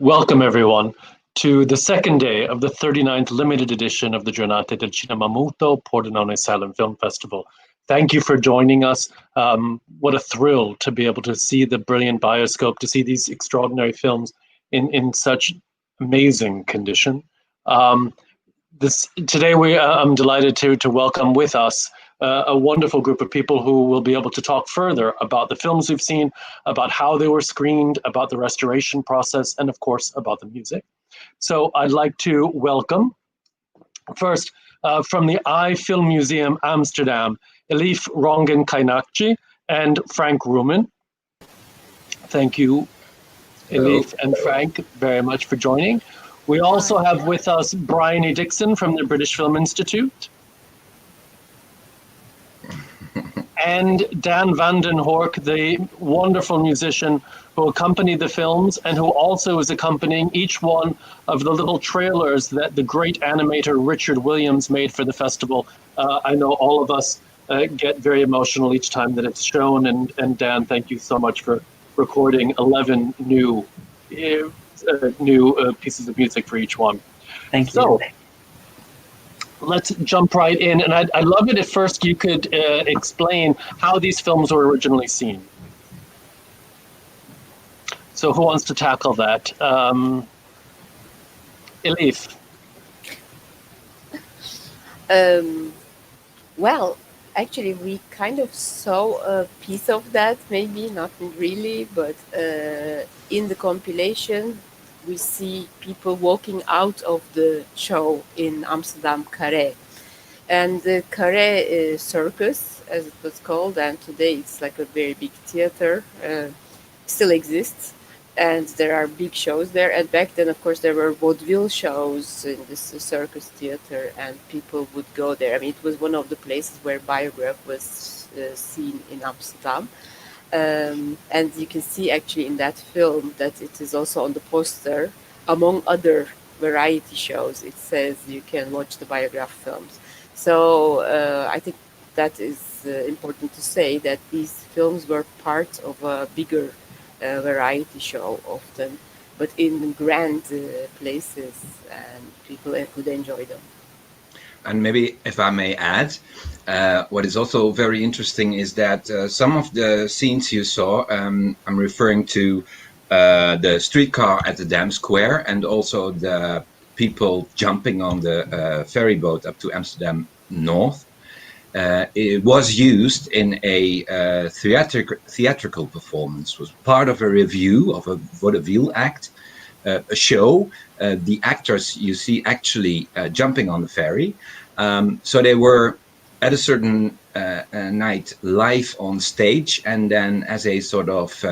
Welcome, everyone, to the second day of the 39th limited edition of the Giornate del Cinema Muto Pordenone Silent Film Festival. Thank you for joining us. What a thrill to be able to see the brilliant bioscope, to see these extraordinary films in such amazing condition. Today I'm delighted to welcome with us a wonderful group of people who will be able to talk further about the films we've seen, about how they were screened, about the restoration process, and of course about the music. So I'd like to welcome first from the I Film Museum Amsterdam, Elif Rongen Kainakci and Frank Rumen. Thank you, Elif and Frank, very much for joining. We also have with us Bryony Dixon from the British Film Institute. And Dan van den Horck, the wonderful musician who accompanied the films and who also is accompanying each one of the little trailers that the great animator Richard Williams made for the festival. I know all of us get very emotional each time that it's shown, and Dan, thank you so much for recording 11 new pieces of music for each one. Thank you. So, let's jump right in, and I'd love it if first you could explain how these films were originally seen. So who wants to tackle that? Elif. Well, actually, we kind of saw a piece of that, maybe not really, but in the compilation, we see people walking out of the show in Amsterdam Carré. And the Carré Circus, as it was called, and today it's like a very big theater, still exists. And there are big shows there. And back then, of course, there were vaudeville shows in this circus theater, and people would go there. I mean, it was one of the places where Biograph was seen in Amsterdam. And you can see actually in that film that it is also on the poster, among other variety shows, it says you can watch the Biograph films. So I think that is important to say that these films were part of a bigger variety show often, but in grand places, and people could enjoy them. And maybe if I may add, what is also very interesting is that some of the scenes you saw, I'm referring to the streetcar at the Dam Square and also the people jumping on the ferry boat up to Amsterdam North. It was used in a theatrical performance, was part of a review of a vaudeville act, a show. The actors you see actually jumping on the ferry. So they were at a certain night live on stage, and then as a sort of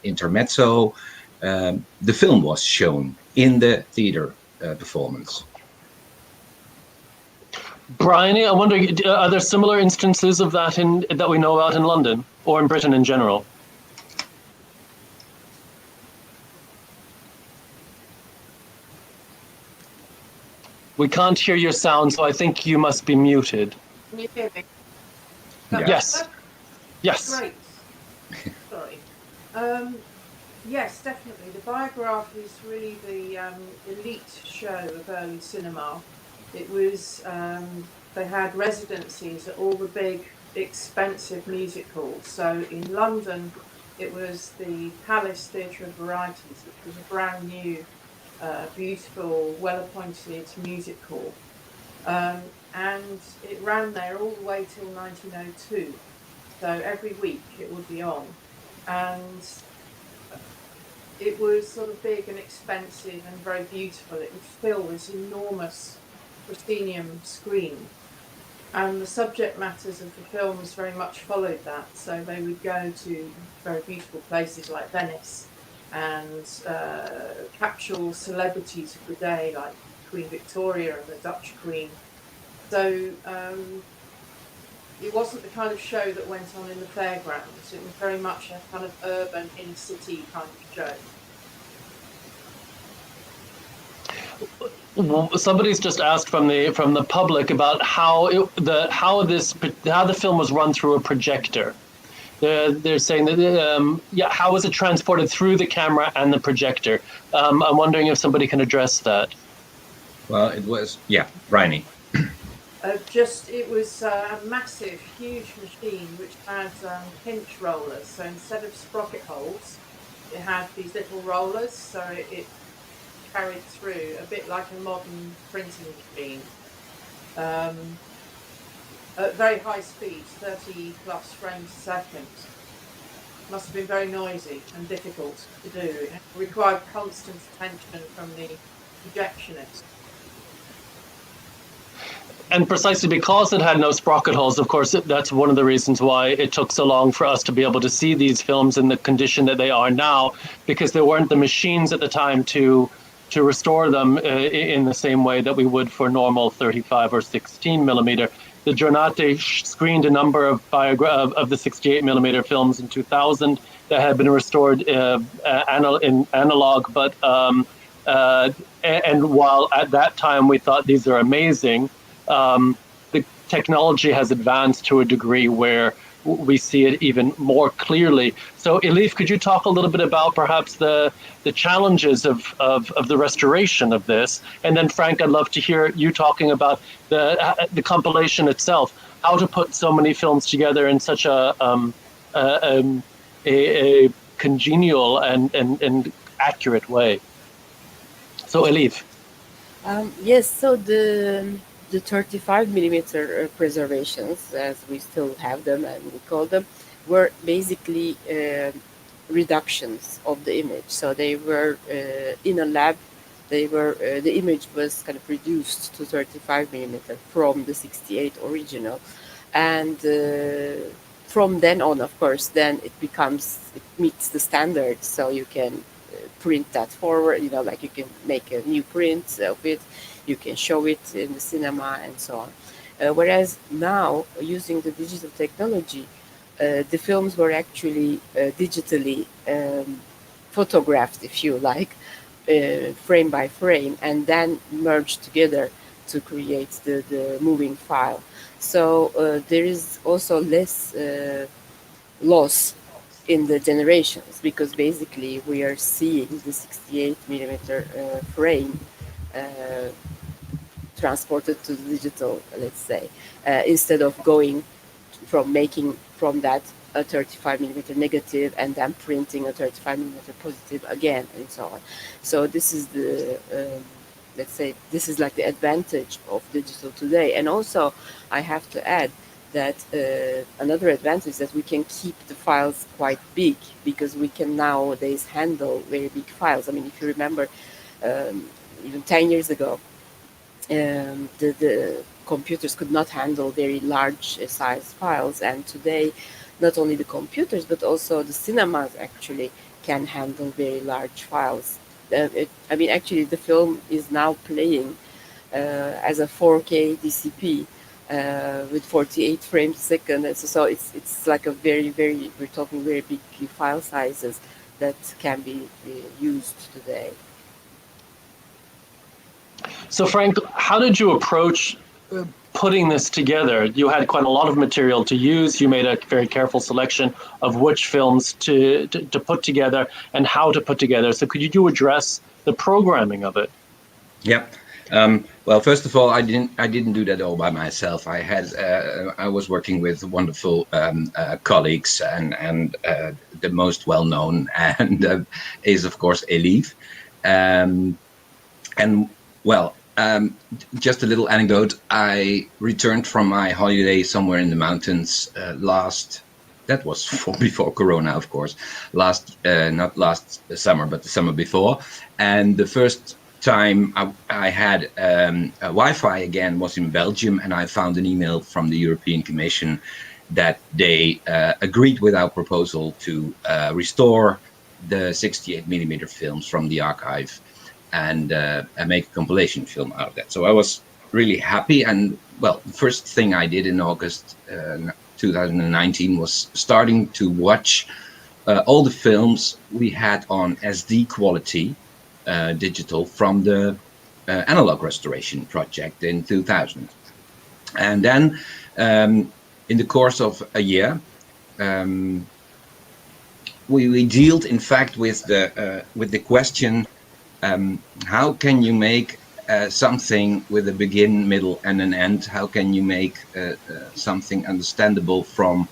intermezzo, the film was shown in the theater performance. Bryony, I wonder, are there similar instances of that that we know about in London or in Britain in general? We can't hear your sound, so I think you must be muted. Can you hear me? Yes. Yes. Great. Sorry. Yes, definitely. The Biograph is really the elite show of early cinema. It was, they had residencies at all the big, expensive music halls. So in London, it was the Palace Theatre of Varieties, which was a brand new, beautiful, well-appointed music hall. And it ran there all the way till 1902. So every week it would be on. And it was sort of big and expensive and very beautiful. It would fill this enormous proscenium screen. And the subject matters of the films very much followed that. So they would go to very beautiful places like Venice and capture celebrities of the day like Queen Victoria and the Dutch Queen. So it wasn't the kind of show that went on in the fairgrounds. It was very much a kind of urban, inner-city kind of show. Somebody's just asked from the public about how the film was run through a projector. They're saying that how was it transported through the camera and the projector? I'm wondering if somebody can address that. Well, it was Bryony. It was a massive, huge machine which had pinch rollers. So instead of sprocket holes, it had these little rollers. So it carried through a bit like a modern printing machine at very high speed, 30 plus frames a second. Must have been very noisy and difficult to do. It required constant attention from the projectionist. And precisely because it had no sprocket holes, of course, that's one of the reasons why it took so long for us to be able to see these films in the condition that they are now, because there weren't the machines at the time to restore them in the same way that we would for normal 35 or 16 millimeter. The Giornate screened a number of the 68 millimeter films in 2000 that had been restored in analog, but and while at that time we thought these are amazing, the technology has advanced to a degree where we see it even more clearly. So, Elif, could you talk a little bit about perhaps the challenges of the restoration of this? And then, Frank, I'd love to hear you talking about the compilation itself, how to put so many films together in such a congenial and accurate way. So, Elif. Yes, so the 35 millimeter preservations, as we still have them and we call them, were basically reductions of the image. So they were in a lab. They were the image was kind of reduced to 35 millimeter from the 68 original, and from then on, of course, then it meets the standards. So you can print that forward. Like you can make a new print of it. You can show it in the cinema and so on. Whereas now, using the digital technology, the films were actually digitally photographed, if you like, frame by frame, and then merged together to create the moving file. So there is also less loss in the generations, because basically we are seeing the 68 millimeter frame transported to the digital, let's say, instead of going making from that a 35 millimeter negative and then printing a 35 millimeter positive again, and so on. So this is let's say, this is like the advantage of digital today. And also, I have to add that another advantage is that we can keep the files quite big, because we can nowadays handle very big files. I mean, if you remember, even 10 years ago, the computers could not handle very large size files, and today not only the computers but also the cinemas actually can handle very large files. Actually the film is now playing as a 4K DCP with 48 frames a second, so it's like a very, we're talking very big file sizes that can be used today. So, Frank, how did you approach putting this together? You had quite a lot of material to use. You made a very careful selection of which films to put together and how to put together. So could you address the programming of it? Yeah. Well, first of all, I didn't do that all by myself. I was working with wonderful colleagues, and the most well known and is of course Elif. Just a little anecdote. I returned from my holiday somewhere in the mountains that was before Corona, of course, not last summer, but the summer before. And the first time I had Wi-Fi again was in Belgium, and I found an email from the European Commission that they agreed with our proposal to restore the 68 millimeter films from the archive and make a compilation film out of that. So I was really happy. And well, the first thing I did in August 2019 was starting to watch all the films we had on SD quality digital from the analog restoration project in 2000. And then in the course of a year, we dealt in fact with the question, how can you make something with a begin, middle, and an end? How can you make something understandable from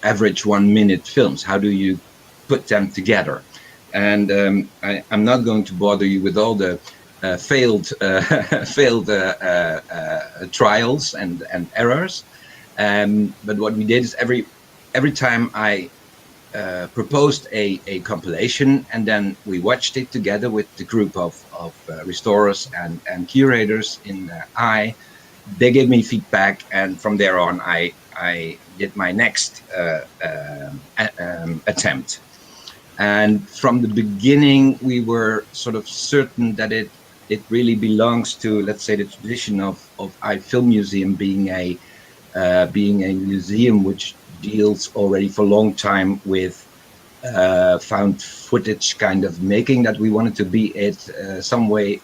average 1 minute films? How do you put them together? And I'm not going to bother you with all the failed trials and errors. But what we did is every time I proposed a compilation, and then we watched it together with the group of restorers and curators in they gave me feedback, and from there on, I did my next attempt. And from the beginning, we were sort of certain that it really belongs to, let's say, the tradition of iFilm Museum being a museum which deals already for a long time with found footage kind of making, that we wanted to be some way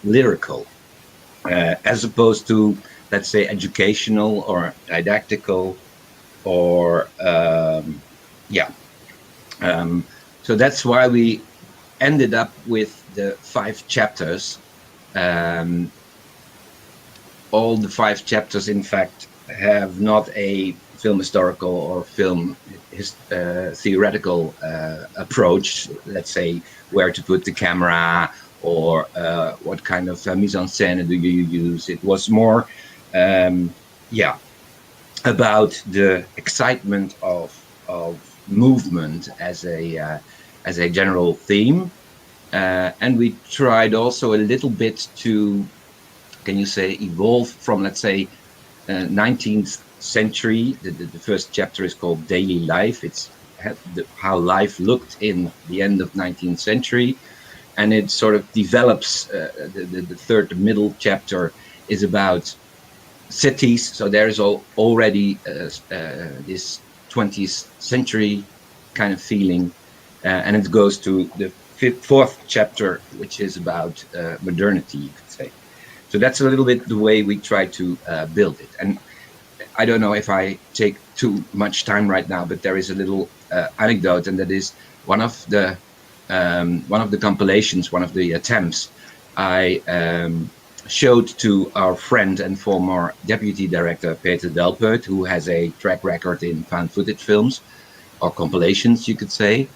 lyrical, as opposed to, let's say, educational or didactical, or so that's why we ended up with the 5 chapters. All the 5 chapters, in fact, have not a film historical or film theoretical approach, let's say where to put the camera, or what kind of mise en scène do you use. It was more about the excitement of movement as a general theme, and we tried also a little bit to, can you say, evolve from, let's say, 19th century. The first chapter is called Daily Life. It's how life looked in the end of 19th century, and it sort of develops. The third, the middle chapter is about cities. So there is already this 20th century kind of feeling, and it goes to the fourth chapter, which is about modernity, you could say. So that's a little bit the way we try to build it. And I don't know if I take too much time right now, but there is a little anecdote, and that is one of the compilations, one of the attempts I showed to our friend and former deputy director Peter Delpeut, who has a track record in found footage films, or compilations, you could say.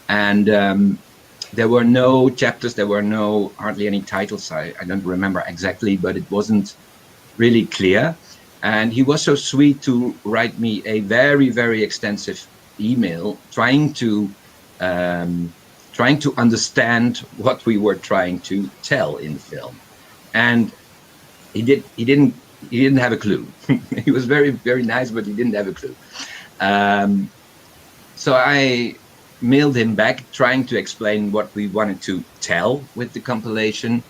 And there were no chapters, there were hardly any titles. I don't remember exactly, but it wasn't really clear. And he was so sweet to write me a very, very extensive email trying to understand what we were trying to tell in the film. And he didn't have a clue. He was very, very nice, but he didn't have a clue. So I mailed him back trying to explain what we wanted to tell with the compilation.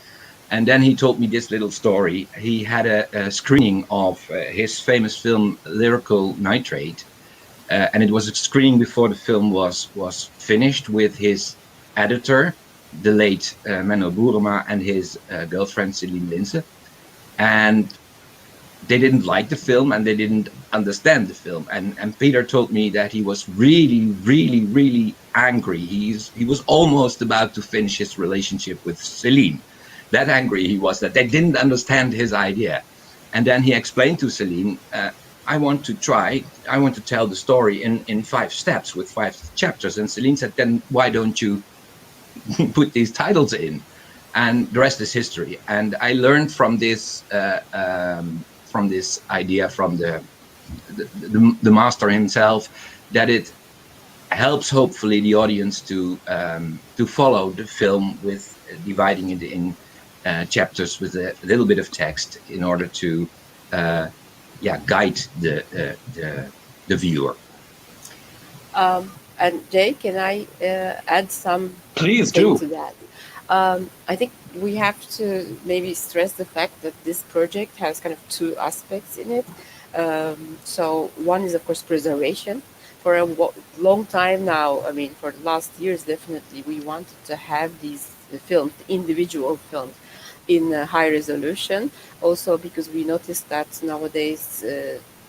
And then he told me this little story. He had a screening of his famous film Lyrical Nitrate, and it was a screening before the film was finished, with his editor, the late Menno Boerema, and his girlfriend Celine Linse. And they didn't like the film, and they didn't understand the film. And Peter told me that he was really, really, really angry. He was almost about to finish his relationship with Celine. That angry he was that they didn't understand his idea. And then he explained to Celine, I want to tell the story in 5 steps with 5 chapters. And Celine said, then why don't you put these titles in? And the rest is history. And I learned from this idea from the master himself, that it helps hopefully the audience to follow the film with dividing it in chapters with a little bit of text in order to guide the viewer. And Jay, can I add some? Please do. To that? I think we have to maybe stress the fact that this project has kind of 2 aspects in it. So one is, of course, preservation. For a long time now, I mean, for the last years, definitely, we wanted to have these films, individual films, in high resolution. Also, because we noticed that nowadays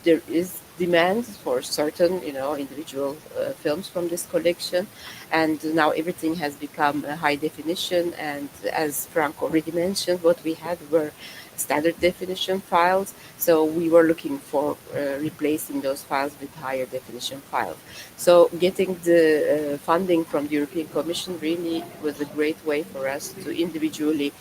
there is demand for certain, individual films from this collection, and now everything has become high definition. And as Frank already mentioned, what we had were standard definition files, so we were looking for replacing those files with higher definition files. So getting the funding from the European Commission really was a great way for us to individually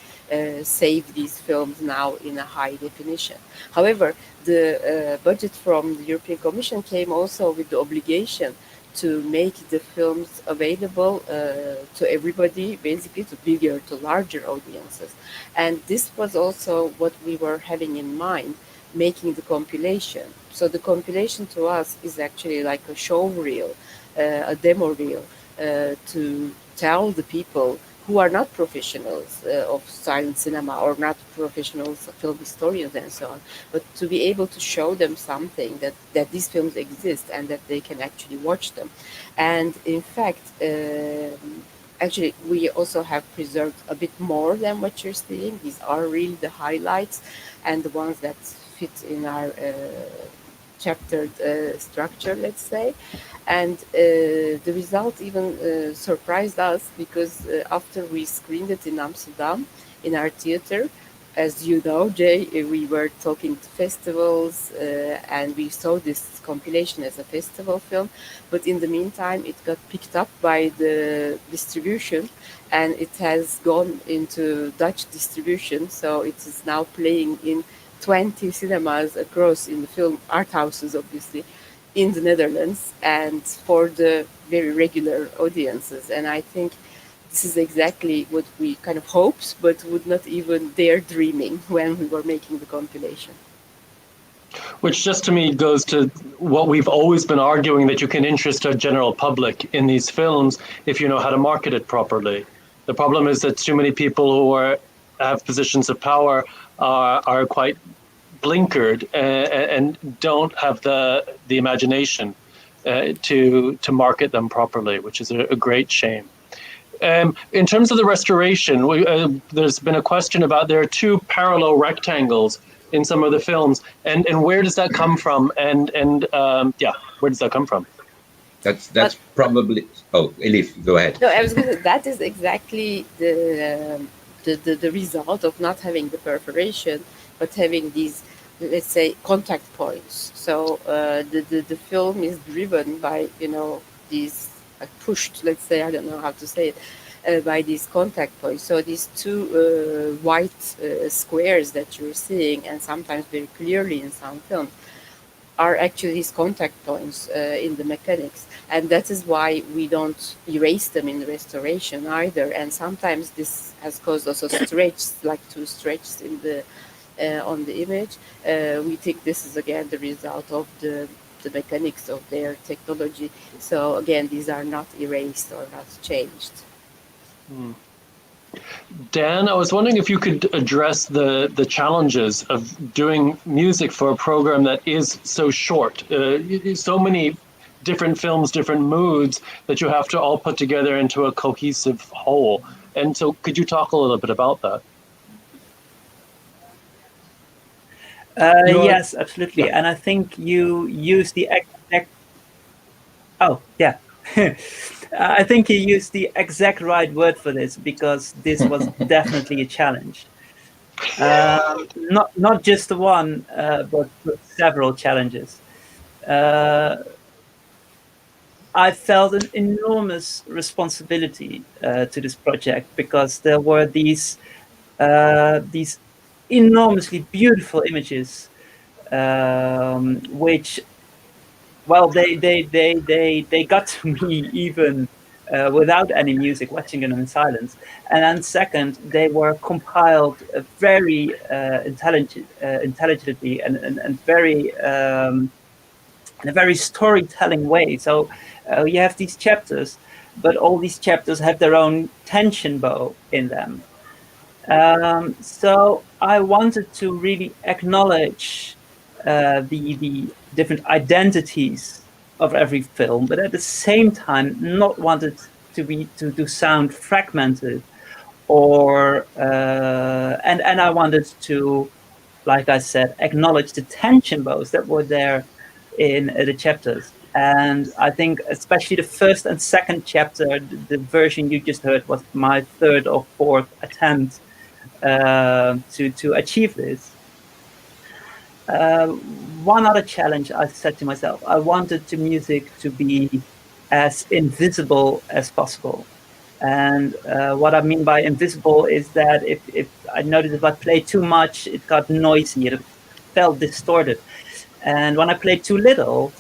save these films now in a high definition. However, the budget from the European Commission came also with the obligation to make the films available to everybody, basically to bigger, to larger audiences. And this was also what we were having in mind, making the compilation. So the compilation to us is actually like a show reel, a demo reel, to tell the people who are not professionals of silent cinema or not professionals, film historians and so on, but to be able to show them something that these films exist and that they can actually watch them. And in fact, actually, we also have preserved a bit more than what you're seeing. These are really the highlights and the ones that fit in our chaptered structure, let's say. And the result even surprised us, because after we screened it in Amsterdam in our theater, as you know, Jay, we were talking to festivals and we saw this compilation as a festival film. But in the meantime, it got picked up by the distribution and it has gone into Dutch distribution. So it is now playing in 20 cinemas across, in the film art houses, obviously, in the Netherlands, and for the very regular audiences. And I think this is exactly what we kind of hoped, but would not even dare dreaming when we were making the compilation. Which just to me goes to what we've always been arguing, that you can interest a general public in these films if you know how to market it properly. The problem is that too many people who have positions of power are quite blinkered and don't have the imagination to market them properly, which is a great shame. In terms of the restoration, there's been a question about there are two parallel rectangles in some of the films, and where does that come from? And where does that come from? That's probably. Oh, Elif, go ahead. No, I was going to say that is exactly the result of not having the perforation, but having these, let's say, contact points. So the film is driven by, these pushed, let's say, I don't know how to say it, by these contact points. So these two white squares that you're seeing, and sometimes very clearly in some films, are actually these contact points in the mechanics. And that is why we don't erase them in the restoration either. And sometimes this has caused also stretch, like two stretches in the on the image. We think this is again the result of the mechanics of their technology. So again, these are not erased or not changed. Dan, I was wondering if you could address the challenges of doing music for a program that is so short. So many different films, different moods that you have to all put together into a cohesive whole. And so could you talk a little bit about that? Yes, absolutely. Yeah. And I think you use the exact. Oh, yeah. I think you used the exact right word for this, because this was definitely a challenge. Not just the one, but several challenges. I felt an enormous responsibility to this project, because there were these enormously beautiful images, which, well, they got to me even without any music, watching them in silence. And then second, they were compiled very intelligently and very in a very storytelling way. So you have these chapters, but all these chapters have their own tension bow in them. So I wanted to really acknowledge the different identities of every film, but at the same time not wanted to sound fragmented, or and I wanted to, like I said, acknowledge the tension bows that were there in the chapters. And I think especially the first and second chapter, the version you just heard, was my third or fourth attempt to achieve this. One other challenge I set to myself: I wanted the music to be as invisible as possible. And what I mean by invisible is that if I noticed if I played too much, it got noisy, it felt distorted. And when I played too little,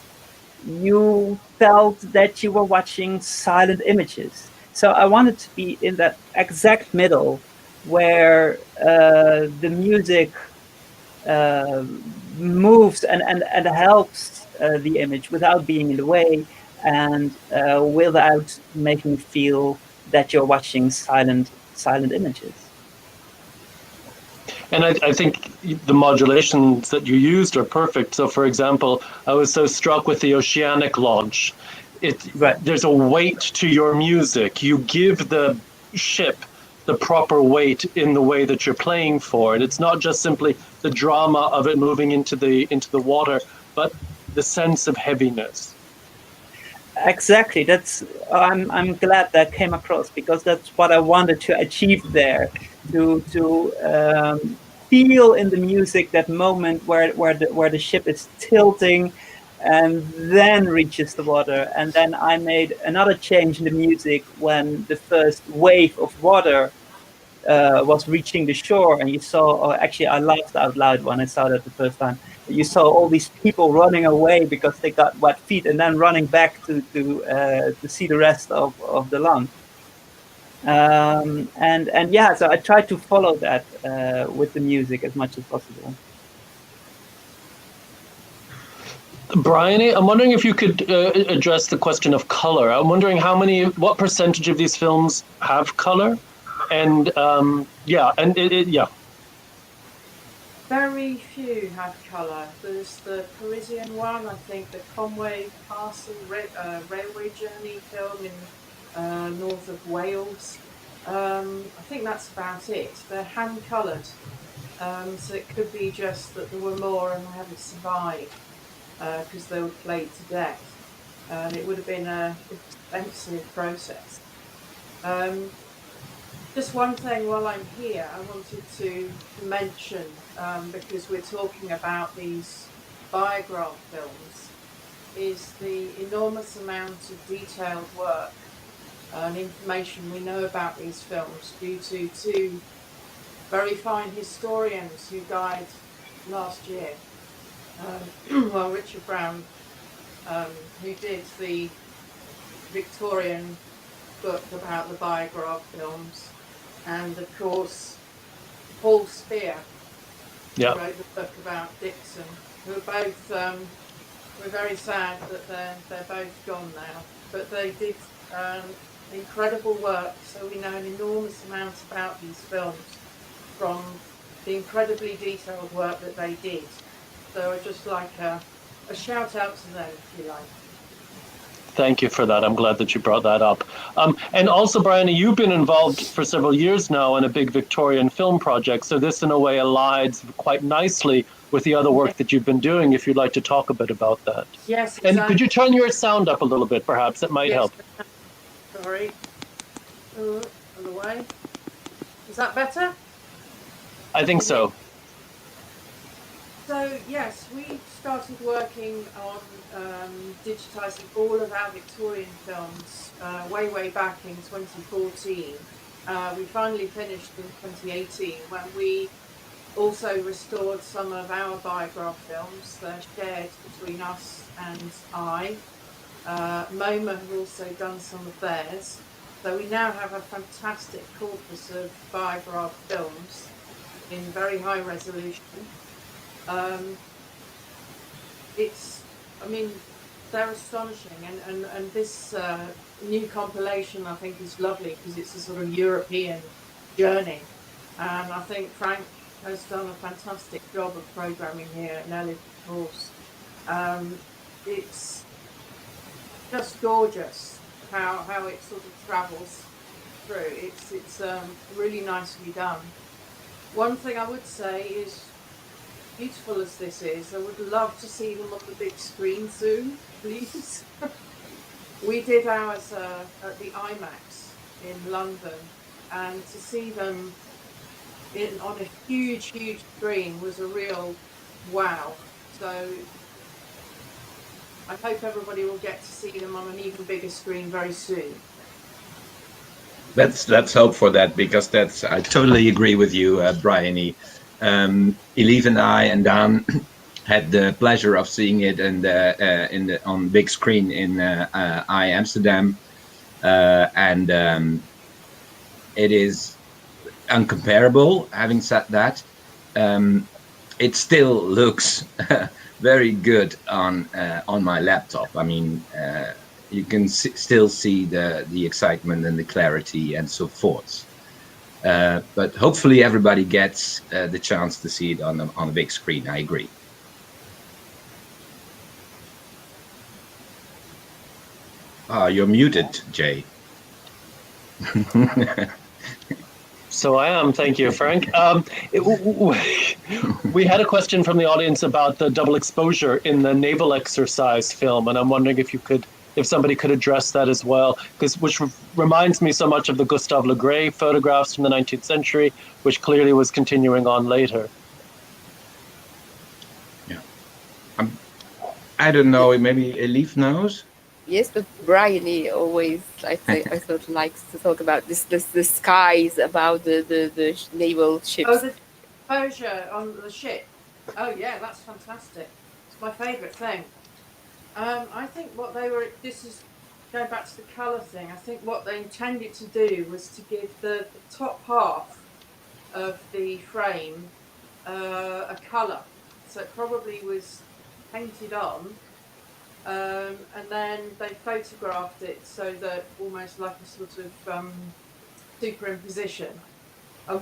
you felt that you were watching silent images. So I wanted to be in that exact middle where the music moves and helps the image without being in the way, and without making you feel that you're watching silent images. And I think the modulations that you used are perfect. So, for example, I was so struck with the Oceanic launch. Right. There's a weight to your music. You give the ship the proper weight in the way that you're playing for it. It's not just simply the drama of it moving into the water, but the sense of heaviness. Exactly. I'm glad that came across, because that's what I wanted to achieve there. To feel in the music that moment where the ship is tilting and then reaches the water. And then I made another change in the music when the first wave of water was reaching the shore, and you saw, actually I laughed out loud when I saw that the first time. You saw all these people running away because they got wet feet, and then running back to see the rest of the land. And yeah, so I tried to follow that with the music as much as possible. Bryony, I'm wondering if you could address the question of color. I'm wondering what percentage of these films have color, and yeah. Very few have colour. There's the Parisian one, I think the Conway Castle railway journey film in north of Wales. I think that's about it. They're hand coloured, so it could be just that there were more and they haven't survived because they were played to death, and it would have been an expensive process. Just one thing while I'm here, I wanted to mention, because we're talking about these biograph films, is the enormous amount of detailed work and information we know about these films due to two very fine historians who died last year. Well, Richard Brown, who did the Victorian book about the biograph films, and of course Paul Spear, who wrote the book about Dixon, who are both, we're very sad that they're both gone now, but they did incredible work, so we know an enormous amount about these films from the incredibly detailed work that they did. So I'd just like a shout out to them, if you like. Thank you for that. I'm glad that you brought that up. And also, Bryony, you've been involved for several years now in a big Victorian film project. So this, in a way, aligns quite nicely with the other work that you've been doing, if you'd like to talk a bit about that. Yes, exactly. And could you turn your sound up a little bit, perhaps? That might help. Sorry. Other way. Is that better? I think so. So yes, we started working on digitising all of our Victorian films way back in 2014. We finally finished in 2018 when we also restored some of our biograph films. They're shared between us and I. MoMA have also done some of theirs. So we now have a fantastic corpus of biograph films in very high resolution. They're astonishing, and this new compilation I think is lovely because it's a sort of European journey, and I think Frank has done a fantastic job of programming here at Nelly, of course. It's just gorgeous how it sort of travels through. It's really nicely done. One thing I would say is, beautiful as this is, I would love to see them on the big screen soon, please. We did ours at the IMAX in London, and to see them on a huge screen was a real wow. So I hope everybody will get to see them on an even bigger screen very soon. Let's hope for that, because I totally agree with you, Bryony. Elif and I and Dan had the pleasure of seeing it on big screen in I Amsterdam, and it is uncomparable. Having said that, it still looks very good on my laptop. I mean, you can still see the excitement and the clarity and so forth. But hopefully everybody gets the chance to see it on a big screen. I agree. You're muted, Jay. So I am. Thank you, Frank. We had a question from the audience about the double exposure in the naval exercise film, and I'm wondering if somebody could address that as well, which reminds me so much of the Gustave Le Gray photographs from the 19th century, which clearly was continuing on later. Yeah, I don't know. Maybe Elif knows. Yes, but Brian, he always, I thought, likes to talk about the skies, about the naval ships. Oh, the exposure on the ship. Oh yeah, that's fantastic. It's my favourite thing. I think what this is going back to the colour thing. I think what they intended to do was to give the top half of the frame a colour. So it probably was painted on. And then they photographed it so that almost like a sort of superimposition, and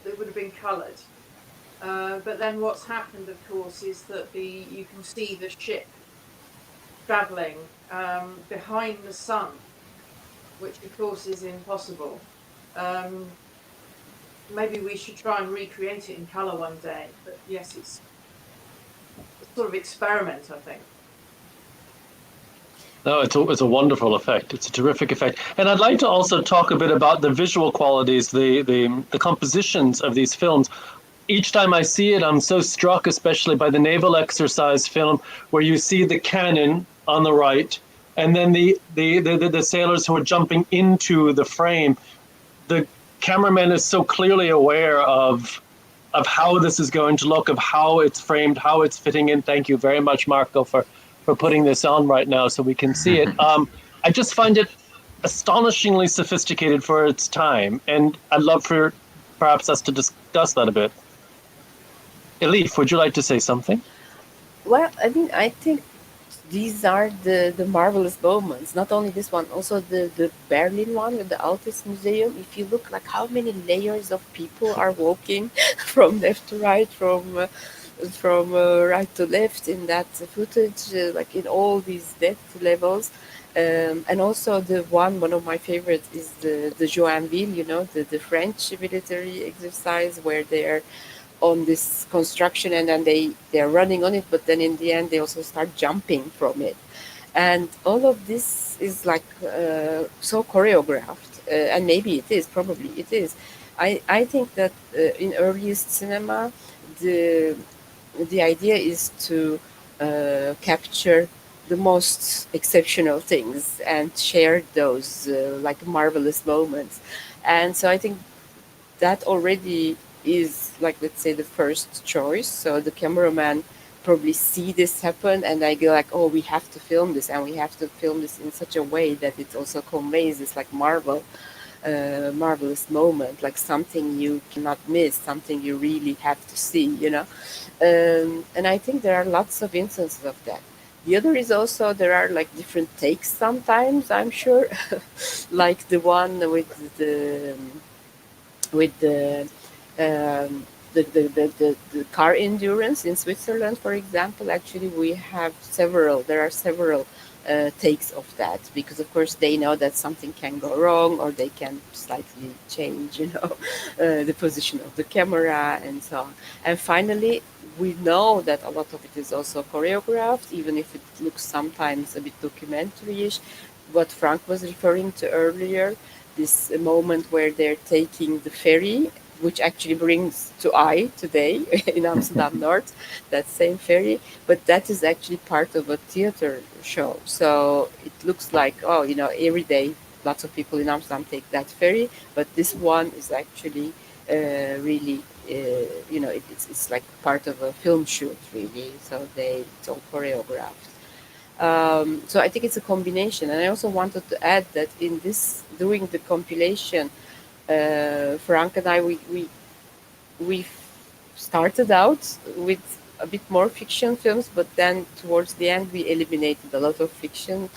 it would have been coloured. But then what's happened, of course, is that you can see the ship travelling behind the sun, which of course is impossible. Maybe we should try and recreate it in colour one day. But yes, it's a sort of experiment, I think. No, it's a wonderful effect. It's a terrific effect. And I'd like to also talk a bit about the visual qualities, the compositions of these films. Each time I see it, I'm so struck, especially by the naval exercise film, where you see the cannon on the right, and then the sailors who are jumping into the frame. The cameraman is so clearly aware of how this is going to look, of how it's framed, how it's fitting in. Thank you very much, Marco, for putting this on right now so we can see it. I just find it astonishingly sophisticated for its time, and I'd love for perhaps us to discuss that a bit. Elif, would you like to say something? Well, I mean, I think these are the marvelous moments. Not only this one, also the Berlin one with the Altes Museum. If you look like how many layers of people are walking from left to right, from right to left in that footage, like in all these depth levels. And also one of my favorites is the Joinville, the French military exercise where they're on this construction and then they're running on it, but then in the end they also start jumping from it. And all of this is like so choreographed, and maybe probably it is. I think that in earliest cinema, the idea is to capture the most exceptional things and share those like marvelous moments. And so I think that already is, like, let's say, the first choice. So the cameraman probably see this happen and I go like, oh, we have to film this, and we have to film this in such a way that it also conveys this like marvelous moment, like something you cannot miss, something you really have to see, and I think there are lots of instances of that. The other is also there are like different takes sometimes, I'm sure, like the one with the car endurance in Switzerland, for example. Actually, there are several takes of that, because of course they know that something can go wrong, or they can slightly change, the position of the camera and so on. And finally, we know that a lot of it is also choreographed, even if it looks sometimes a bit documentary-ish. What Frank was referring to earlier, this moment where they're taking the ferry, which actually brings to I today in Amsterdam North, that same ferry, but that is actually part of a theater show. So it looks like, every day lots of people in Amsterdam take that ferry, but this one is actually really it's like part of a film shoot really. So it's all choreographed. So I think it's a combination, and I also wanted to add that during the compilation, Frank and I we started out with a bit more fiction films, but then towards the end we eliminated a lot of fiction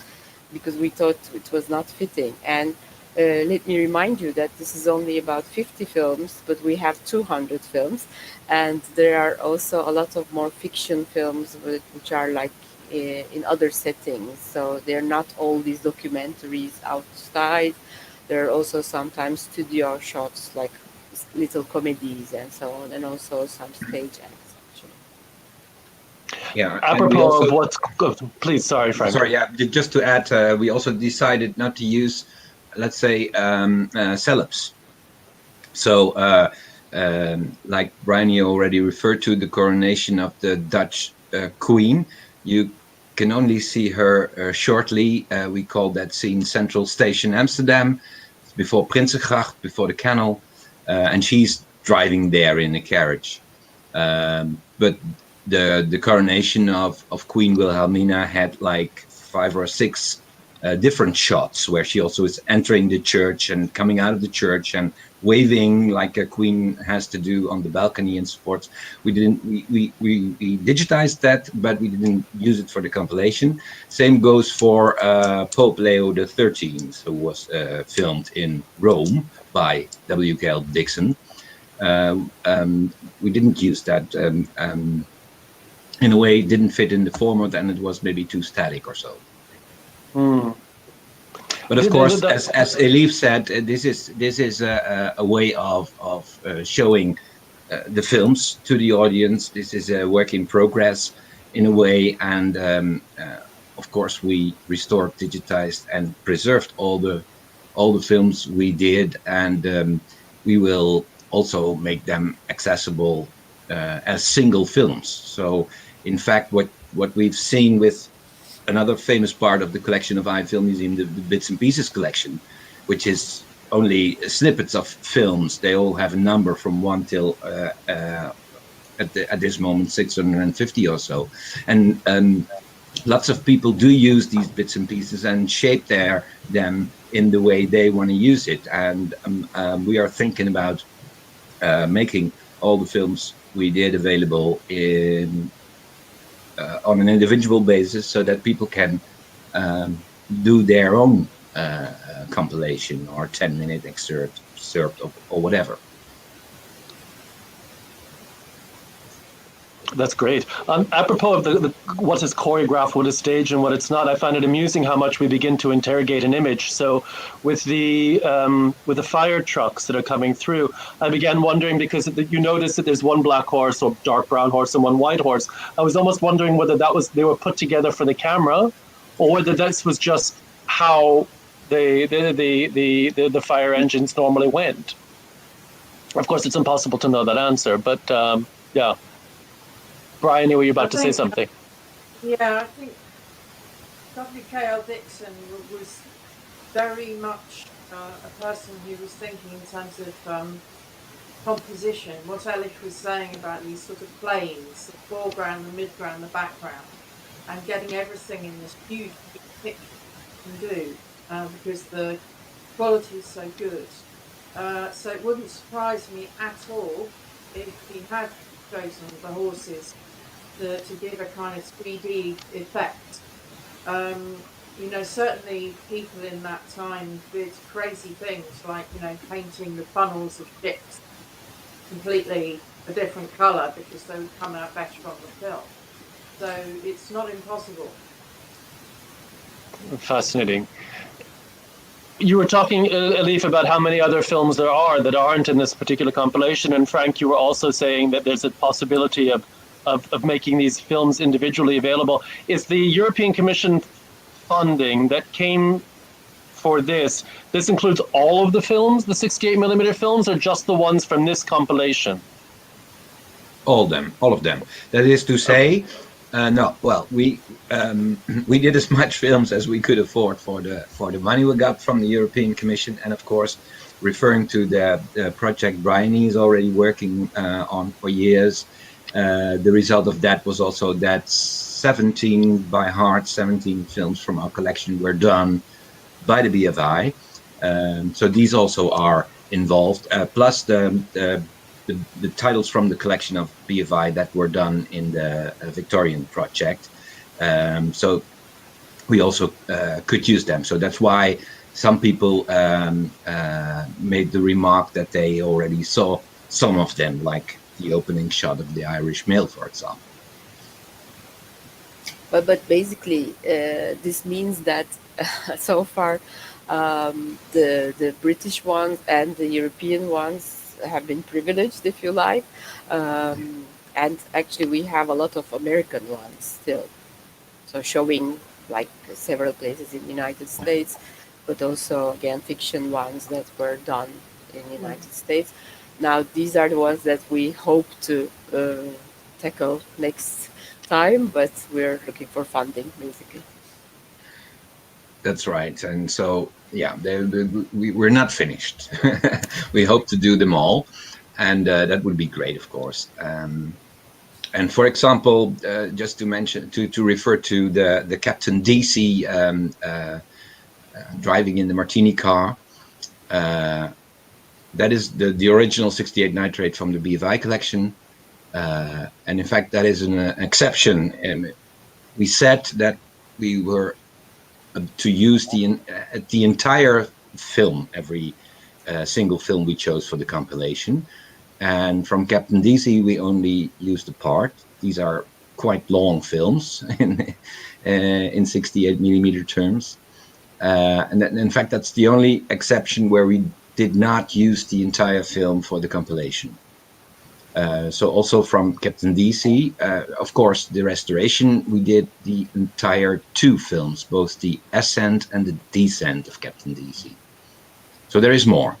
because we thought it was not fitting. And let me remind you that this is only about 50 films, but we have 200 films, and there are also a lot of more fiction films which are like in other settings. So they're not all these documentaries outside. There are also sometimes studio shots like little comedies and so on, and also some stage acts. Yeah. Apropos of what's... Please, sorry, Frank. Sorry, yeah. Just to add, we also decided not to use, let's say, celebs. So, like Brian, you already referred to the coronation of the Dutch Queen. You can only see her shortly. We call that scene Central Station Amsterdam, before Prinsengracht, before the canal, and she's driving there in a carriage. But the coronation of Queen Wilhelmina had like 5 or 6 different shots where she also is entering the church and coming out of the church and waving like a queen has to do on the balcony and sports. We digitized that, but we didn't use it for the compilation. Same goes for Pope Leo XIII, who was filmed in Rome by W.K.L. Dixon. We didn't use that. In a way, it didn't fit in the format, and it was maybe too static or so. But of course, as Elif said, this is a way of showing the films to the audience. This is a work in progress in a way, and of course, we restored, digitized, and preserved all the films we did, and we will also make them accessible as single films. So, in fact, what we've seen with another famous part of the collection of Eye Film Museum, the Bits and Pieces collection, which is only snippets of films. They all have a number from 1 till at this moment 650 or so, and lots of people do use these bits and pieces and shape them in the way they want to use it. And we are thinking about making all the films we did available on an individual basis, so that people can do their own compilation or 10-minute excerpt or whatever. That's great. Apropos of what is choreographed, what is staged, and what it's not, I find it amusing how much we begin to interrogate an image. So with the fire trucks that are coming through, I began wondering, because you notice that there's one black horse or dark brown horse and one white horse. I was almost wondering whether they were put together for the camera, or whether this was just how the fire engines normally went. Of course, it's impossible to know that answer, but yeah. Brian, you were about to say something. Yeah, I think W.K.L. Dixon was very much a person who was thinking in terms of composition. What Elif was saying about these sort of planes, the foreground, the midground, the background, and getting everything in this huge picture can do, because the quality is so good. So it wouldn't surprise me at all if he had chosen the horses to give a kind of 3D effect. Certainly people in that time did crazy things like, painting the funnels of ships completely a different colour because they would come out better on the film. So it's not impossible. Fascinating. You were talking, Elif, about how many other films there are that aren't in this particular compilation, and Frank, you were also saying that there's a possibility of making these films individually available. Is the European Commission funding that came for this includes all of the films, the 68mm films, or just the ones from this compilation? All of them. That is to say, no. Well, we did as much films as we could afford for the money we got from the European Commission, and of course, referring to the project Bryony is already working on for years. The result of that was also that 17 films from our collection were done by the BFI. So these also are involved, plus the titles from the collection of BFI that were done in the Victorian project. So we also could use them. So that's why some people made the remark that they already saw some of them, like the opening shot of the Irish Mail, for example. But basically, this means that so far the British ones and the European ones have been privileged, if you like, and actually we have a lot of American ones still, so showing like several places in the United States, but also again fiction ones that were done in the United States. Now these are the ones that we hope to tackle next time, but we're looking for funding basically. That's right. And so, yeah, we're not finished. We hope to do them all, and that would be great, of course. And for example, just to mention, to refer to the Captain DC driving in the Martini car, that is the original 68 nitrate from the BFI collection. And in fact, that is an exception. We said that we were to use the entire film, every single film we chose for the compilation. And from Captain DC, we only used a part. These are quite long films in 68 millimeter terms. And that, in fact, that's the only exception where we did not use the entire film for the compilation. So also from Captain DC, of course, the restoration, we did the entire 2 films, both the ascent and the descent of Captain DC. So there is more.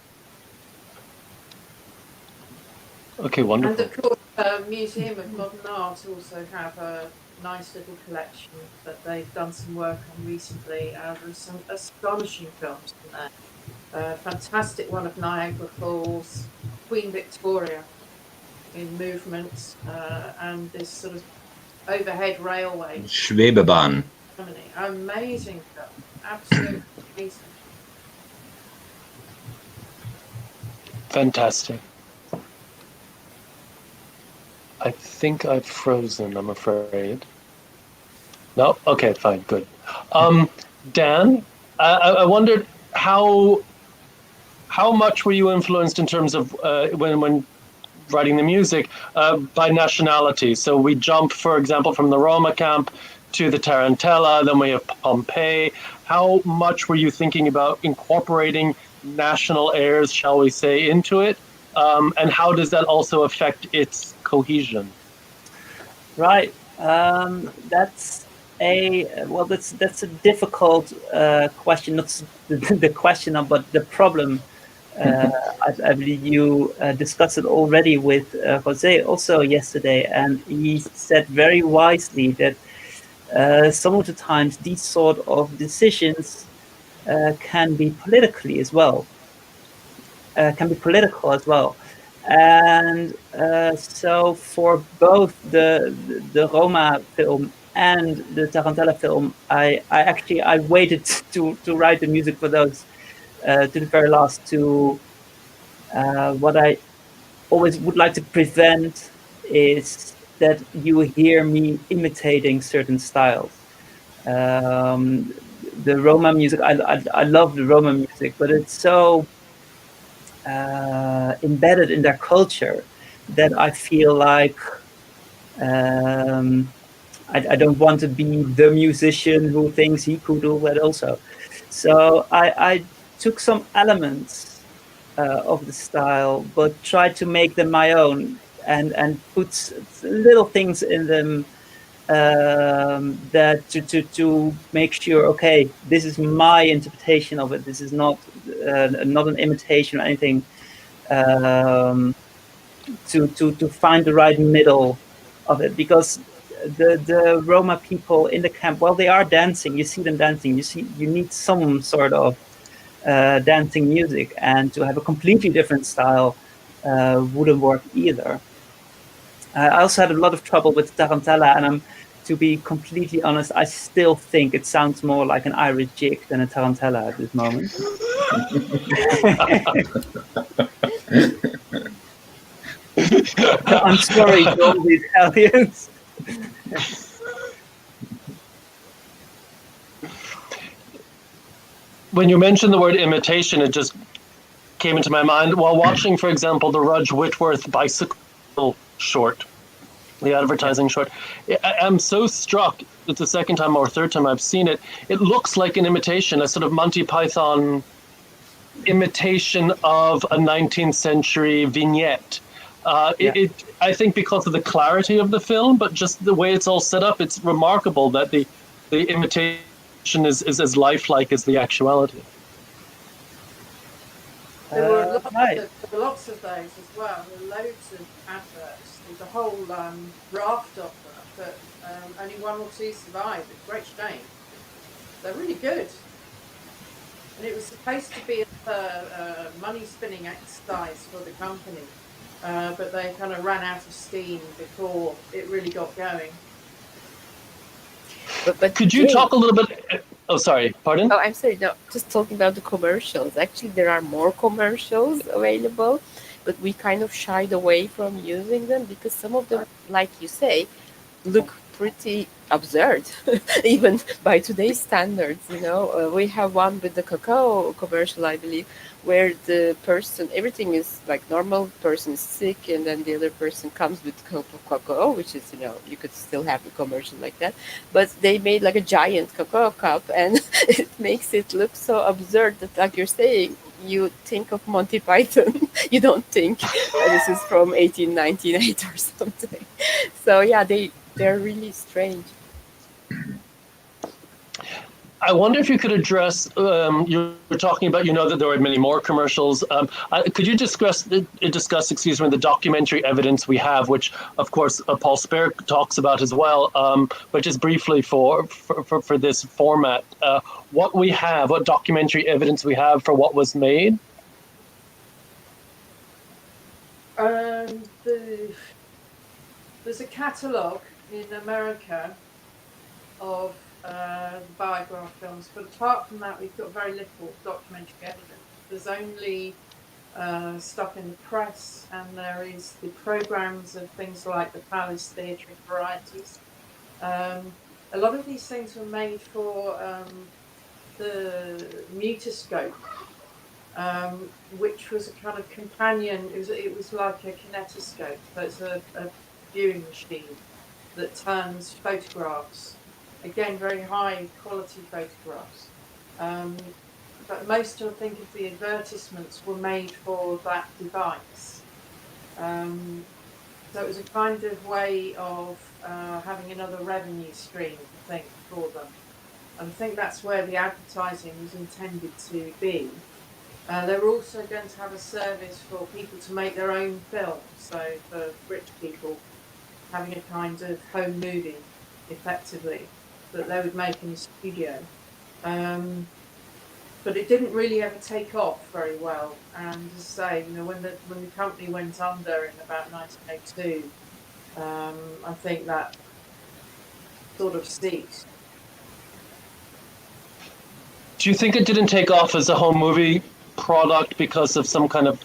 Okay, wonderful. And of course, the Museum of Modern Art also have a nice little collection that they've done some work on recently. There's some astonishing films in there. Fantastic one of Niagara Falls, Queen Victoria in movements, and this sort of overhead railway. Schwebebahn. Amazing film, absolutely amazing. Fantastic. I think I've frozen, I'm afraid. No? Okay, fine, good. Dan, I wondered how much were you influenced in terms of when writing the music by nationality? So we jump, for example, from the Roma camp to the Tarantella, then we have Pompeii. How much were you thinking about incorporating national airs, shall we say, into it? And how does that also affect its cohesion? Right. That's a difficult question. Not the question, but the problem. I believe you discussed it already with Jose also yesterday, and he said very wisely that some of the times these sort of decisions can be political as well. And so for both the Roma film and the Tarantella film, I waited to write the music for those to the very last. To what I always would like to prevent is that you hear me imitating certain styles. The Roma music, I love the Roma music, but it's so embedded in their culture that I feel like I don't want to be the musician who thinks he could do that also. So I took some elements of the style, but tried to make them my own and put little things in them that to make sure, okay, this is my interpretation of it. This is not an imitation or anything. To find the right middle of it, because the Roma people in the camp, well, they are dancing. You see them dancing. You need some sort of dancing music, and to have a completely different style wouldn't work either. I also had a lot of trouble with Tarantella, and to be completely honest, I still think it sounds more like an Irish jig than a Tarantella at this moment. I'm sorry to all the Italians. When you mentioned the word imitation, it just came into my mind while watching, for example, the Rudge Whitworth bicycle short, the advertising short. I'm so struck. It's the second time or third time I've seen it. It looks like an imitation, a sort of Monty Python imitation of a 19th century vignette. I think because of the clarity of the film, but just the way it's all set up, it's remarkable that the imitation is as lifelike as the actuality. There were Right. lots of those as well. There were loads of adverts. There's a whole raft of them, but only one or two survived. It's a great shame. They're really good. And it was supposed to be a money-spinning exercise for the company, but they kind of ran out of steam before it really got going. But Could you talk a little bit? Oh, sorry. Pardon? Oh, I'm sorry. No, just talking about the commercials. Actually, there are more commercials available, but we kind of shied away from using them because some of them, like you say, look pretty absurd, even by today's standards. We have one with the cacao commercial, I believe, where the person, everything is like normal, person is sick, and then the other person comes with cup of cacao, which is, you could still have the commercial like that, but they made like a giant cacao cup, and it makes it look so absurd that, like you're saying, you think of Monty Python, you don't think this is from 1898 or something. So yeah, they're really strange. I wonder if you could address, you were talking about, that there were many more commercials. Could you discuss, the documentary evidence we have, which, of course, Paul Spear talks about as well, but just briefly for this format, what documentary evidence we have for what was made? There's a catalogue in America of biograph films, but apart from that, we've got very little documentary evidence. There's only stuff in the press, and there is the programs of things like the Palace Theatre and Varieties. A lot of these things were made for the Mutascope, which was a kind of companion. It was like a kinetoscope, so it's a viewing machine that turns photographs. Again, very high quality photographs. But most, I think, of the advertisements were made for that device. So it was a kind of way of having another revenue stream, I think, for them. And I think that's where the advertising was intended to be. They were also going to have a service for people to make their own films, so for rich people having a kind of home movie, effectively, that they would make in a studio. But it didn't really ever take off very well. And as I say, when the company went under in about 1902, I think that sort of ceased. Do you think it didn't take off as a home movie product because of some kind of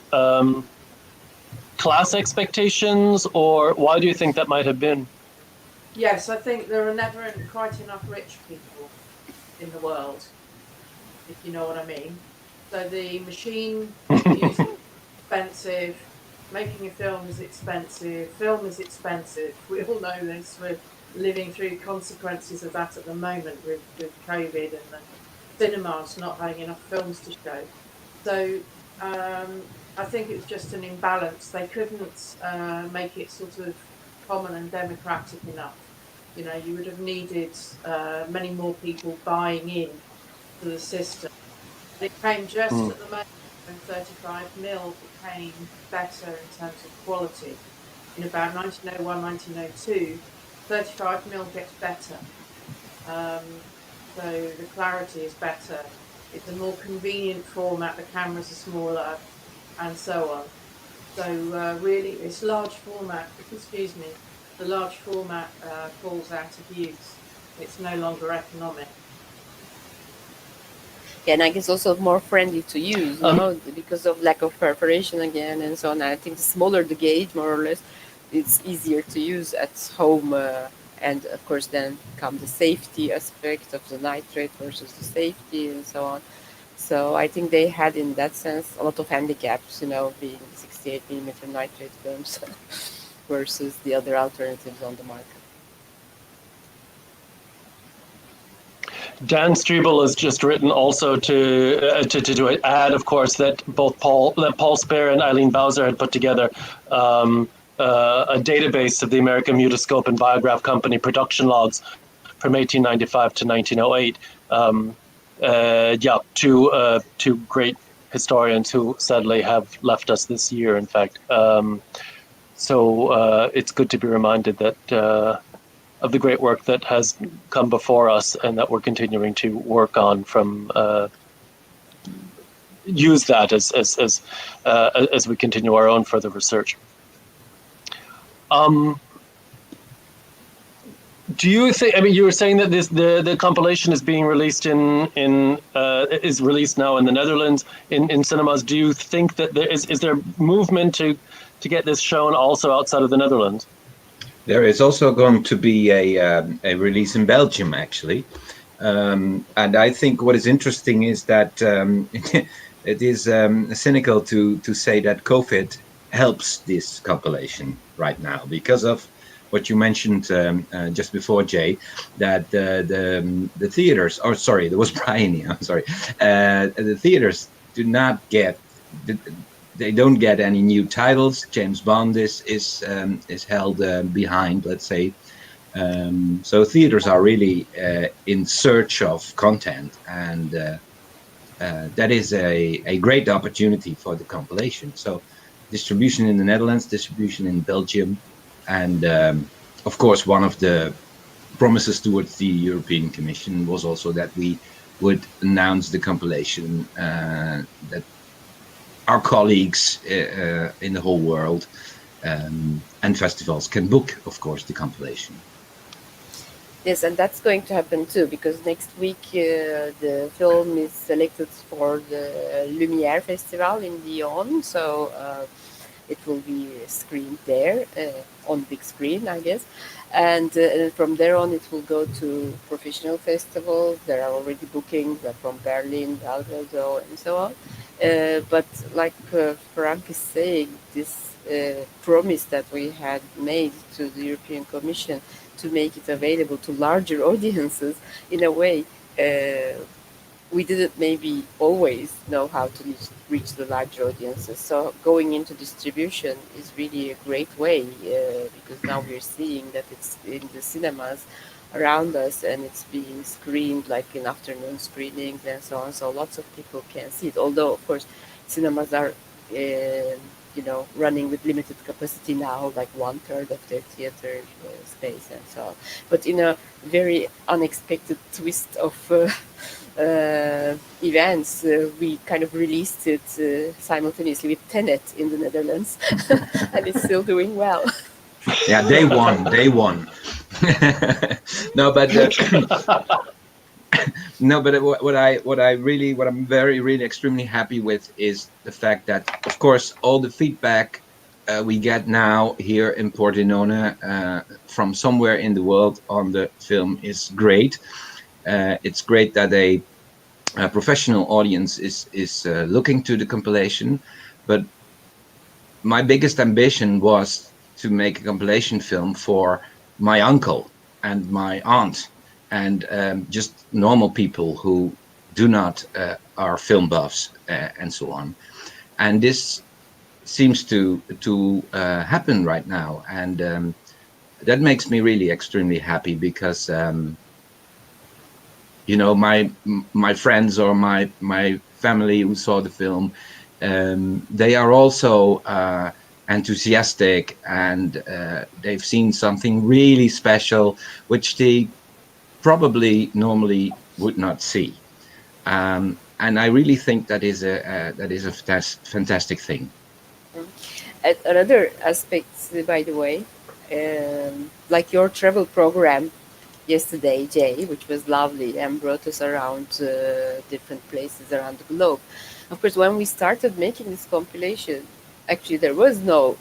class expectations, or why do you think that might have been? Yes, I think there are never quite enough rich people in the world, if you know what I mean. So the machine is expensive, making a film is expensive, film is expensive. We all know this. We're living through consequences of that at the moment with COVID and the cinemas not having enough films to show. So I think it was just an imbalance. They couldn't make it sort of common and democratic enough. You would have needed many more people buying in to the system. It came just at the moment when 35mm became better in terms of quality. In about 1901, 1902, 35mm gets better. So the clarity is better. It's a more convenient format. The cameras are smaller, and so on. So really, it's large format. Excuse me, the large format falls out of use. It's no longer economic. Yeah, and I guess also more friendly to use, no, because of lack of perforation again and so on. I think the smaller the gauge, more or less, it's easier to use at home. And of course, then come the safety aspect of the nitrate versus the safety and so on. So I think they had, in that sense, a lot of handicaps, being 68 millimeter nitrate films versus the other alternatives on the market. Dan Strebel has just written also to add, of course, that Paul Spare and Eileen Bowser had put together a database of the American Mutoscope and Biograph Company production logs from 1895 to 1908. Two great historians who sadly have left us this year, in fact. So it's good to be reminded that of the great work that has come before us and that we're continuing to work on from use that as we continue our own further research. Do you think? I mean, you were saying that the compilation is being released is released now in the Netherlands in cinemas. Do you think that is there movement to get this shown also outside of the Netherlands? There is also going to be a release in Belgium, actually, and I think what is interesting is that it is cynical to say that COVID helps this compilation right now because of what you mentioned just before, Jay, that the theaters. Oh, sorry, there was Brian here. I'm sorry. The theaters do not get. They don't get any new titles. James Bond is held behind, let's say. So theaters are really in search of content, and that is a great opportunity for the compilation. So distribution in the Netherlands, distribution in Belgium, and of course one of the promises towards the European Commission was also that we would announce the compilation, that our colleagues in the whole world and festivals can book, of course, the compilation. Yes, and that's going to happen too, because next week the film is selected for the Lumière Festival in Lyon, so it will be screened there on big screen, I guess. And from there on, it will go to professional festivals. There are already bookings from Berlin, Belgrado, and so on. But like Frank is saying, this promise that we had made to the European Commission to make it available to larger audiences, in a way, we didn't maybe always know how to reach the larger audiences. So going into distribution is really a great way, because now we're seeing that it's in the cinemas around us and it's being screened like in afternoon screenings and so on. So lots of people can see it. Although, of course, cinemas are running with limited capacity now, like 1/3 of their theater space and so on. But in a very unexpected twist of events, we kind of released it simultaneously with Tenet in the Netherlands, and it's still doing well. Yeah, day one. No, but no, but what I'm really extremely happy with is the fact that, of course, all the feedback we get now here in Pordenone from somewhere in the world on the film is great. It's great that a professional audience is looking to the compilation, but my biggest ambition was to make a compilation film for my uncle and my aunt and just normal people who do not are film buffs and so on. And this seems to happen right now, and that makes me really extremely happy because my friends or my family who saw the film, they are also enthusiastic, and they've seen something really special which they probably normally would not see. and I really think that is a fantastic thing. Another aspect, by the way, like your travel program yesterday, Jay, which was lovely and brought us around different places around the globe. Of course, when we started making this compilation, actually there was no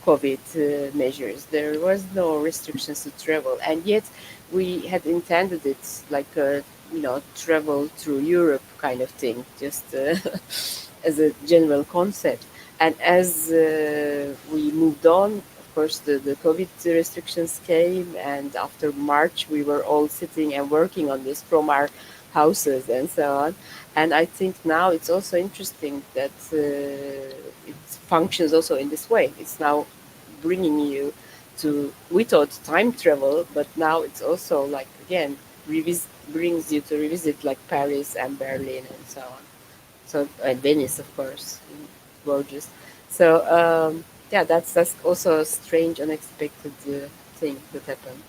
COVID measures, there was no restrictions to travel, and yet we had intended it like a travel through Europe kind of thing, just as a general concept. And as we moved on, of course, the COVID restrictions came, and after March, we were all sitting and working on this from our houses and so on. And I think now it's also interesting that it functions also in this way. It's now bringing you to, we thought time travel, but now it's also like, again, brings you to revisit like Paris and Berlin and so on. So, and Venice, of course, gorgeous. So, yeah, that's also a strange, unexpected thing that happened.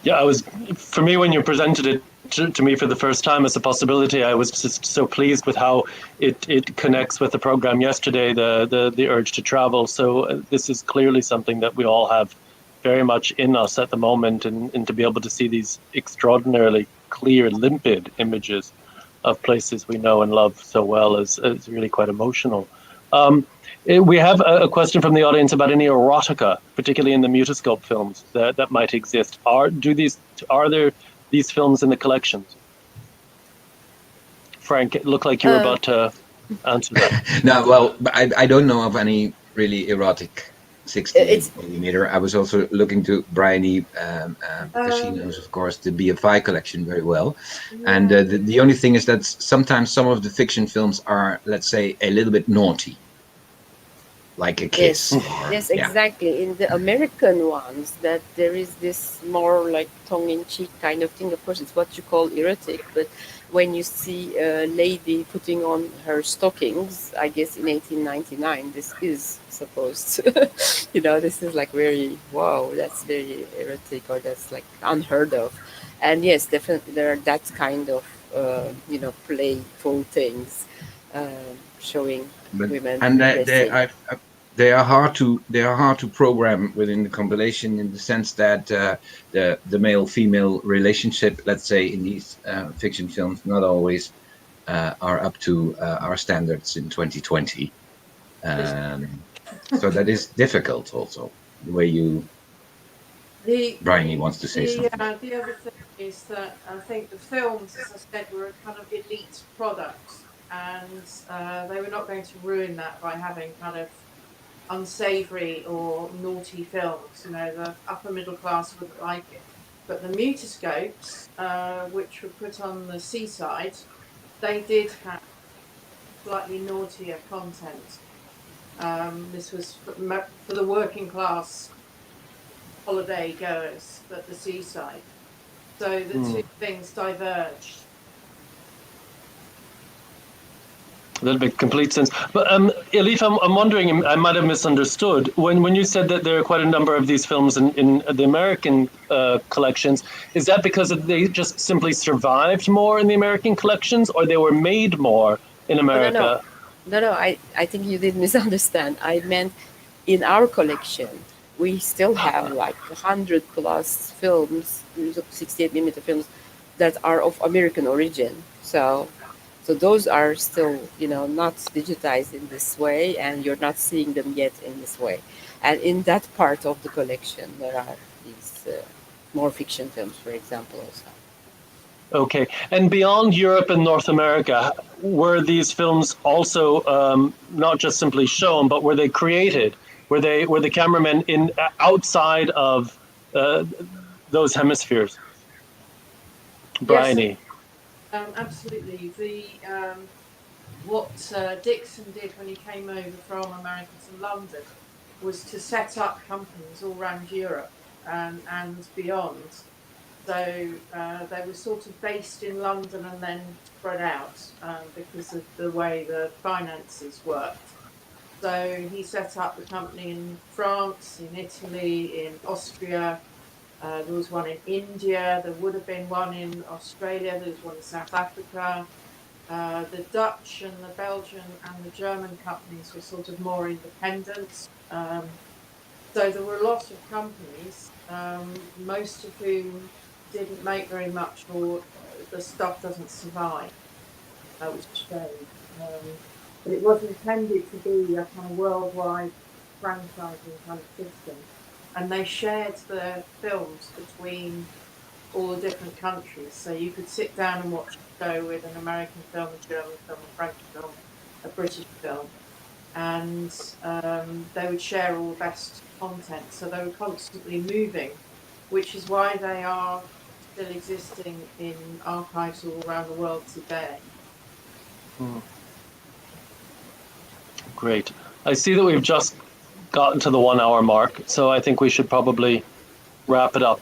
Yeah, for me, when you presented it to me for the first time as a possibility, I was just so pleased with how it connects with the program yesterday, the urge to travel. So this is clearly something that we all have very much in us at the moment, and to be able to see these extraordinarily clear, limpid images of places we know and love so well is really quite emotional. We have a question from the audience about any erotica, particularly in the Mutascope films that might exist. Are there these films in the collections? Frank, it looked like you were about to answer that. No, well, I don't know of any really erotic 16 millimeter. I was also looking to Bryony, because she knows, of course, the BFI collection very well. Yeah. And the only thing is that sometimes some of the fiction films are, let's say, a little bit naughty, like a kiss. Yes, exactly. In the American ones, that there is this more like tongue-in-cheek kind of thing. Of course, it's what you call erotic, but when you see a lady putting on her stockings, I guess in 1899, this is supposed to, this is like very, wow, that's very erotic, or that's like unheard of. And yes, definitely there are that kind of, playful things showing women. And they are hard to program within the compilation, in the sense that the male-female relationship, let's say, in these fiction films, not always are up to our standards in 2020. So that is difficult also, the way Bryony wants to say something. The other thing is that I think the films, as I said, were a kind of elite product, and they were not going to ruin that by having kind of unsavory or naughty films. The upper middle class wouldn't like it. But the Mutascopes, which were put on the seaside, they did have slightly naughtier content. This was for the working class holiday goers at the seaside. So the two things diverged. That'll make complete sense. But Elif, I'm wondering, I might have misunderstood. When you said that there are quite a number of these films in the American collections, is that because they just simply survived more in the American collections, or they were made more in America? No, I think you did misunderstand. I meant in our collection, we still have like 100 plus films, 68mm films, that are of American origin. So those are still, not digitized in this way, and you're not seeing them yet in this way. And in that part of the collection, there are these more fiction films, for example, also. Okay. And beyond Europe and North America, were these films also not just simply shown, but were they created? Were the cameramen outside of those hemispheres? Bryony. Yes. Absolutely. What Dixon did when he came over from America to London was to set up companies all around Europe and beyond. So they were sort of based in London and then spread out because of the way the finances worked. So he set up the company in France, in Italy, in Austria, There was one in India. There would have been one in Australia. There was one in South Africa. The Dutch and the Belgian and the German companies were sort of more independent. So there were lots of companies, most of whom didn't make very much, or the stuff doesn't survive, which is a shame. But it was intended to be a kind of worldwide franchising kind of system. And they shared the films between all the different countries. So you could sit down and watch a show with an American film, a German film, a French film, a British film. And they would share all the best content. So they were constantly moving, which is why they are still existing in archives all around the world today. Great. I see that we've just gotten to the 1 hour mark, so I think we should probably wrap it up.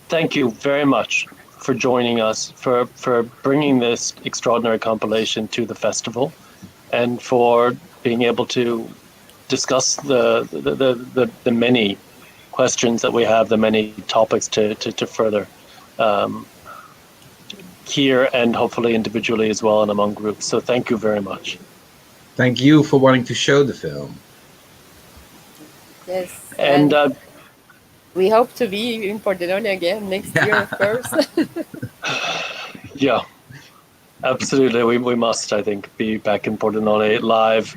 Thank you very much for joining us, for bringing this extraordinary compilation to the festival, and for being able to discuss the many questions that we have, the many topics to further here and hopefully individually as well and among groups. So thank you very much. Thank you for wanting to show the film. Yes. And we hope to be in Pordenone again next year, of course. yeah, absolutely. We must, I think, be back in Pordenone live,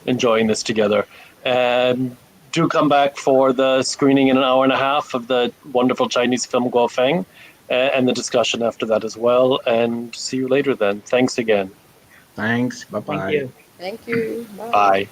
enjoying this together. And do come back for the screening in an hour and a half of the wonderful Chinese film Guo Feng, and the discussion after that as well. And see you later then. Thanks again. Thanks. Bye-bye. Thank you. Thank you. Bye.